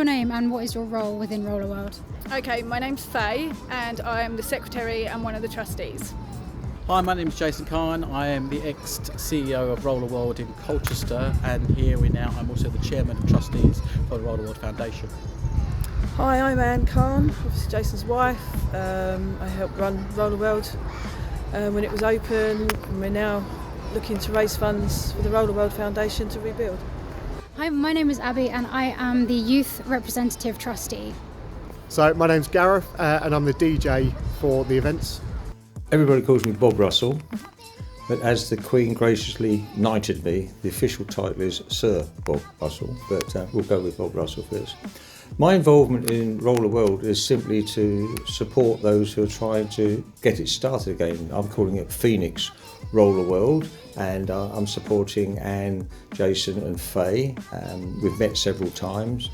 your name and what is your role within RollerWorld? Okay, my name's Faye and I am the secretary and one of the trustees. Hi, my name is Jason Khan. I am the ex-CEO of RollerWorld in Colchester, and I'm also the chairman of trustees for the RollerWorld Foundation. Hi, I'm Anne Khan, obviously Jason's wife. I helped run RollerWorld when it was open, and we're now looking to raise funds for the RollerWorld Foundation to rebuild. Hi, my name is Abby and I am the youth representative trustee. So my name's Gareth and I'm the DJ for the events. Everybody calls me Bob Russell, but as the Queen graciously knighted me, the official title is Sir Bob Russell, but we'll go with Bob Russell first. My involvement in RollerWorld is simply to support those who are trying to get it started again. I'm calling it Phoenix RollerWorld, and I'm supporting Anne, Jason and Faye. We've met several times,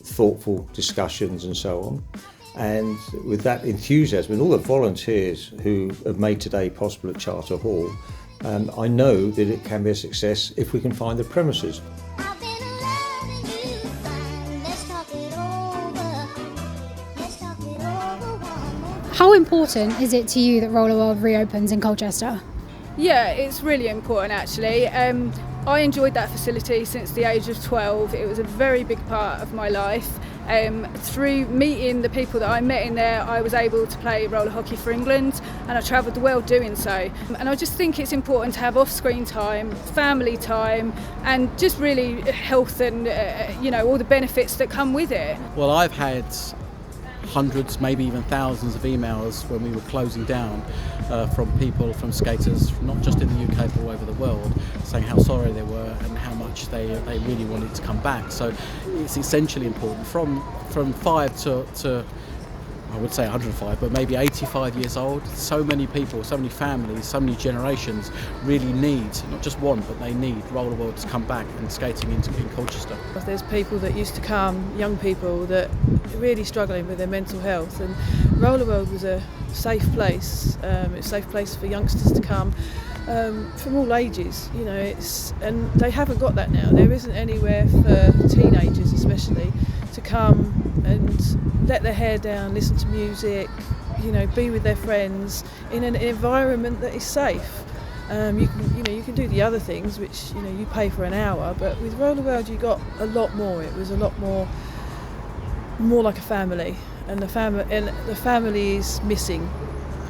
thoughtful discussions and so on. And with that enthusiasm and all the volunteers who have made today possible at Charter Hall, I know that it can be a success if we can find the premises. How important is it to you that RollerWorld reopens in Colchester? Yeah, it's really important actually. I enjoyed that facility since the age of 12. It was a very big part of my life. Through meeting the people that I met in there, I was able to play roller hockey for England, and I travelled the world doing so. And I just think it's important to have off-screen time, family time, and just really health and all the benefits that come with it. Well, I've had hundreds, maybe even thousands of emails when we were closing down from people, from skaters, not just in the UK but all over the world, saying how sorry they were and how much they really wanted to come back. So it's essentially important from 5 to I would say 105, but maybe 85 years old. So many people, so many families, so many generations really need, not just want, but they need RollerWorld to come back and skating in Colchester. There's people that used to come, young people that are really struggling with their mental health, and RollerWorld was a safe place. It's a safe place for youngsters to come from all ages, and they haven't got that now. There isn't anywhere for teenagers especially to come and let their hair down, listen to music, be with their friends in an environment that is safe. You can do the other things which you pay for an hour, but with RollerWorld you got a lot more. It was a lot more like a family, and the family is missing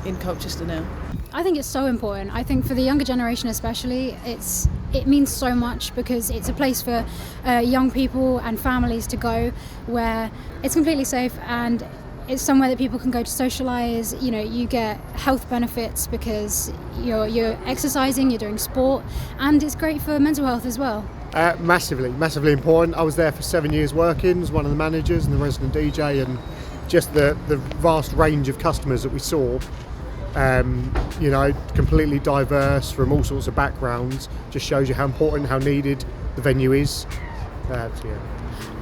in Colchester now. I think it's so important. I think for the younger generation especially, it means so much because it's a place for young people and families to go where it's completely safe, and it's somewhere that people can go to socialise. You get health benefits because you're exercising, you're doing sport, and it's great for mental health as well. Massively important. I was there for 7 years working as one of the managers and the resident DJ, and just the vast range of customers that we saw, completely diverse from all sorts of backgrounds, just shows you how important, how needed the venue is.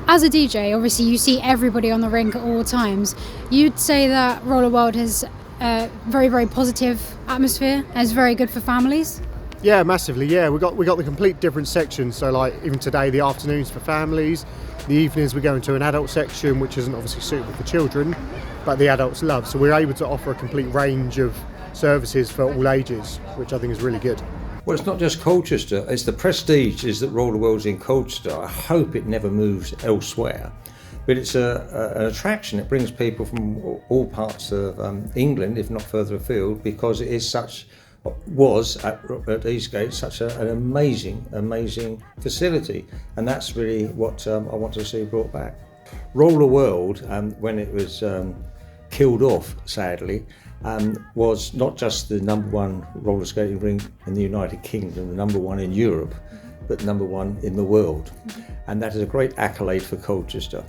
As a DJ, obviously you see everybody on the rink at all times. You'd say that RollerWorld has a very, very positive atmosphere and is very good for families? Yeah, massively. Yeah, we got the complete different sections. So like even today, the afternoons for families, the evenings we go into an adult section, which isn't obviously suitable for children, but the adults love. So we're able to offer a complete range of services for all ages, which I think is really good. Well, it's not just Colchester, it's the prestige is that RollerWorld's in Colchester. I hope it never moves elsewhere. But it's an attraction. It brings people from all parts of England, if not further afield, because it is was at Eastgate such an amazing facility, and that's really what I want to see brought back. RollerWorld, when it was killed off, sadly, was not just the #1 roller skating rink in the United Kingdom, the #1 in Europe, but #1 in the world, and that is a great accolade for Colchester.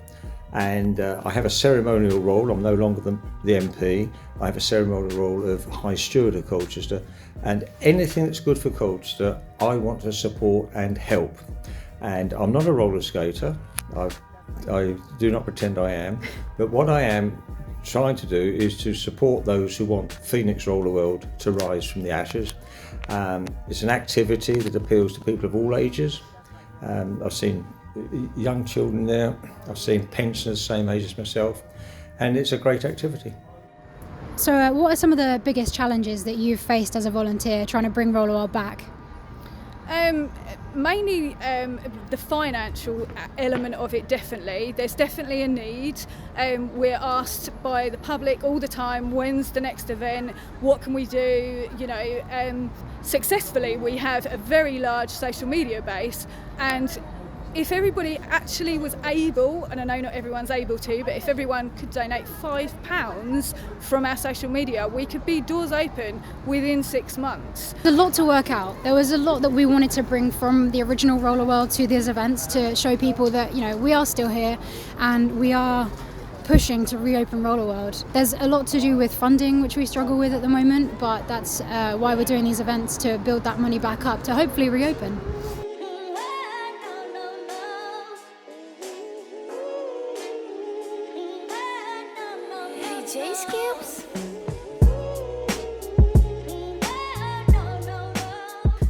And I have a ceremonial role. I'm no longer the MP. I have a ceremonial role of High Steward of Colchester, and anything that's good for Colchester I want to support and help. And I'm not a roller skater, I do not pretend I am, but what I am trying to do is to support those who want Phoenix RollerWorld to rise from the ashes. It's an activity that appeals to people of all ages. I've seen young children there. I've seen pensioners same age as myself, and it's a great activity. So what are some of the biggest challenges that you've faced as a volunteer trying to bring RollerWorld back? Mainly the financial element of it, definitely. There's definitely a need. We're asked by the public all the time, when's the next event, what can we do, successfully. We have a very large social media base, and if everybody actually was able, and I know not everyone's able to, but if everyone could donate £5 from our social media, we could be doors open within 6 months. There's a lot to work out. There was a lot that we wanted to bring from the original RollerWorld to these events to show people that, we are still here and we are pushing to reopen RollerWorld. There's a lot to do with funding, which we struggle with at the moment, but that's why we're doing these events, to build that money back up to hopefully reopen.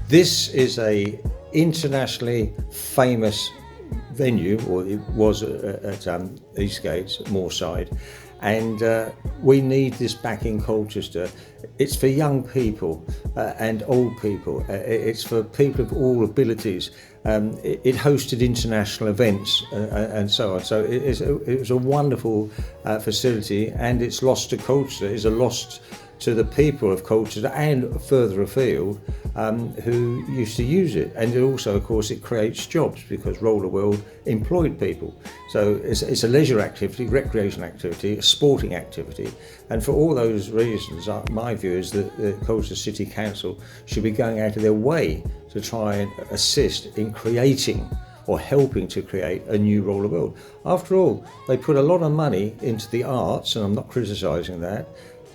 This is a internationally famous venue, or it was at Eastgate, Moorside, and we need this back in Colchester. It's for young people and old people. It's for people of all abilities. It hosted international events and so on. So it was a wonderful facility, and it's lost to Colchester. It's a loss to the people of Colchester and further afield who used to use it. And also, of course, it creates jobs because RollerWorld employed people. So it's a leisure activity, recreation activity, a sporting activity. And for all those reasons, my view is that the Colchester City Council should be going out of their way to try and assist in creating or helping to create a new RollerWorld. After all, they put a lot of money into the arts, and I'm not criticising that,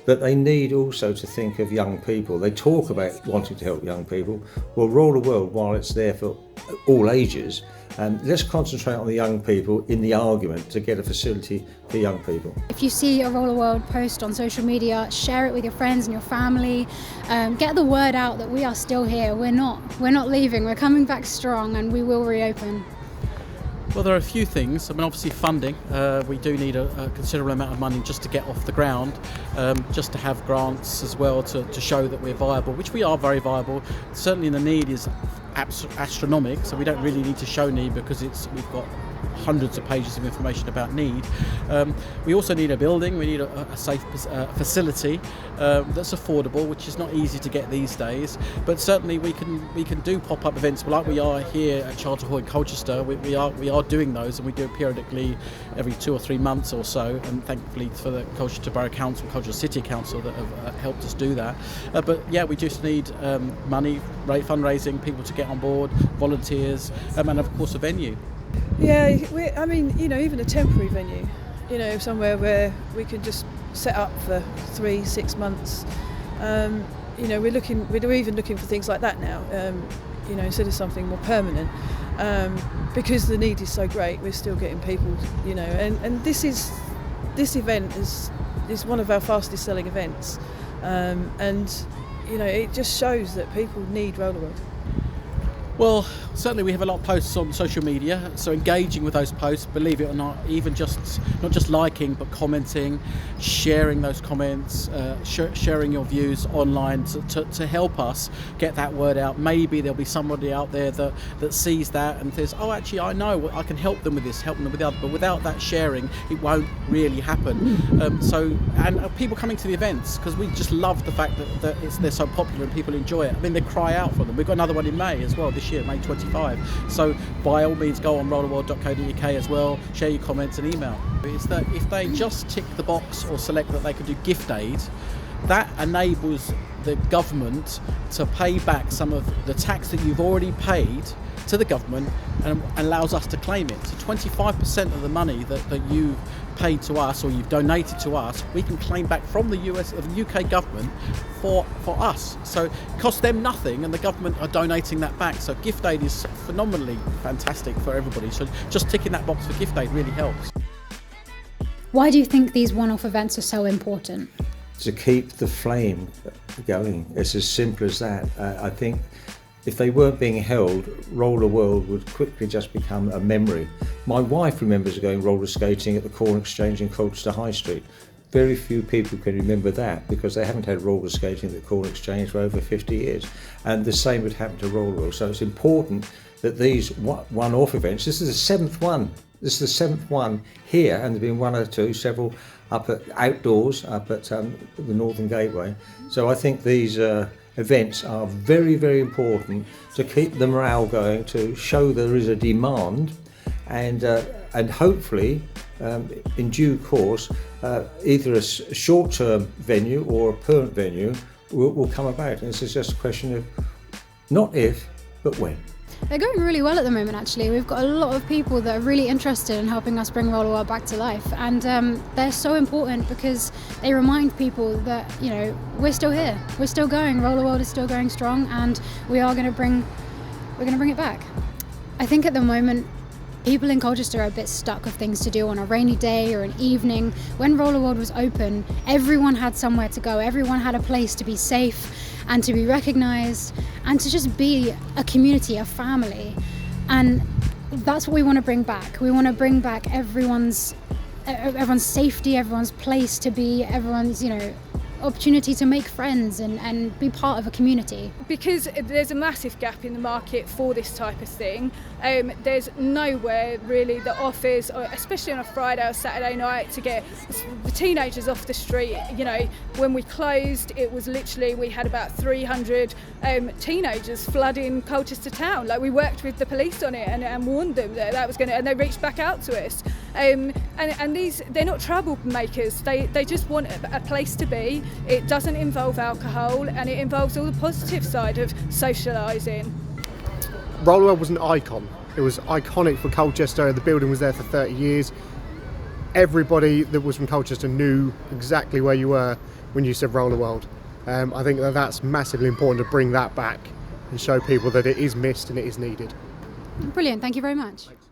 but they need also to think of young people. They talk about wanting to help young people. Well, RollerWorld, while it's there for all ages, let's concentrate on the young people in the argument to get a facility for young people. If you see a RollerWorld post on social media, share it with your friends and your family. Get the word out that we are still here. We're not leaving. We're coming back strong, and we will reopen. Well, there are a few things. Obviously funding. We do need a considerable amount of money just to get off the ground, just to have grants as well to show that we're viable, which we are very viable. Certainly the need is astronomical, so we don't really need to show need because we've got hundreds of pages of information about need. We also need a building. We need a safe facility that's affordable, which is not easy to get these days. But certainly we can do pop-up events like we are here at Charter Hall in Colchester. We are doing those, and we do it periodically every 2 or 3 months or so. And thankfully for the Colchester Borough Council, Colchester City Council that have helped us do that. But yeah, we just need money, fundraising, people to get on board, volunteers, and of course a venue. Yeah, even a temporary venue, somewhere where we could just set up for 3-6 months. We're even looking for things like that now, instead of something more permanent, because the need is so great. We're still getting people, and this event is one of our fastest selling events, it just shows that people need RollerWorld. Well, certainly we have a lot of posts on social media, so engaging with those posts, believe it or not, even not just liking but commenting, sharing those comments, sharing your views online to help us get that word out. Maybe there'll be somebody out there that sees that and says, oh, actually I know I can help them with this, help them with the other. But without that sharing, it won't really happen. And people coming to the events, because we just love the fact that they're so popular and people enjoy it. I mean, they cry out for them. We've got another one in May as well this year, May 25. So by all means, go on rollerworld.co.uk as well, share your comments and email. It's that if they just tick the box or select that they can do gift aid, that enables the government to pay back some of the tax that you've already paid to the government and allows us to claim it. So 25% of the money that you've paid to us or you've donated to us, we can claim back from the UK government for us. So it costs them nothing and the government are donating that back. So gift aid is phenomenally fantastic for everybody. So just ticking that box for gift aid really helps. Why do you think these one-off events are so important? To keep the flame going. It's as simple as that. I think if they weren't being held, RollerWorld would quickly just become a memory. My wife remembers going roller skating at the Corn Exchange in Colchester High Street. Very few people can remember that because they haven't had roller skating at the Corn Exchange for over 50 years. And the same would happen to RollerWorld. So it's important that these one-off events, this is the seventh one. This is the seventh one here, and there's been one or two, several up at outdoors, up at the Northern Gateway. So I think these events are very, very important to keep the morale going, to show there is a demand, and hopefully in due course either a short-term venue or a permanent venue will come about. And this is just a question of not if, but when. They're going really well at the moment, actually. We've got a lot of people that are really interested in helping us bring RollerWorld back to life, and they're so important because they remind people that, you know, we're still here, we're still going, RollerWorld is still going strong, and we're going to bring it back. I think at the moment people in Colchester are a bit stuck with things to do on a rainy day or an evening. When RollerWorld was open, everyone had somewhere to go, everyone had a place to be safe and to be recognised and to just be a community, a family. And that's what we want to bring back. We want to bring back everyone's safety, everyone's place to be, everyone's, you know, opportunity to make friends and be part of a community. Because there's a massive gap in the market for this type of thing. There's nowhere really that offers, especially on a Friday or Saturday night, to get the teenagers off the street. You know, when we closed, it was literally, we had about 300 teenagers flooding Colchester town. Like, we worked with the police on it and warned them that was going to, and they reached back out to us. And these, they're not troublemakers. They just want a place to be. It doesn't involve alcohol, and it involves all the positive side of socialising. RollerWorld was an icon. It was iconic for Colchester. The building was there for 30 years. Everybody that was from Colchester knew exactly where you were when you said RollerWorld. I think that's massively important to bring that back and show people that it is missed and it is needed. Brilliant, thank you very much. Thanks.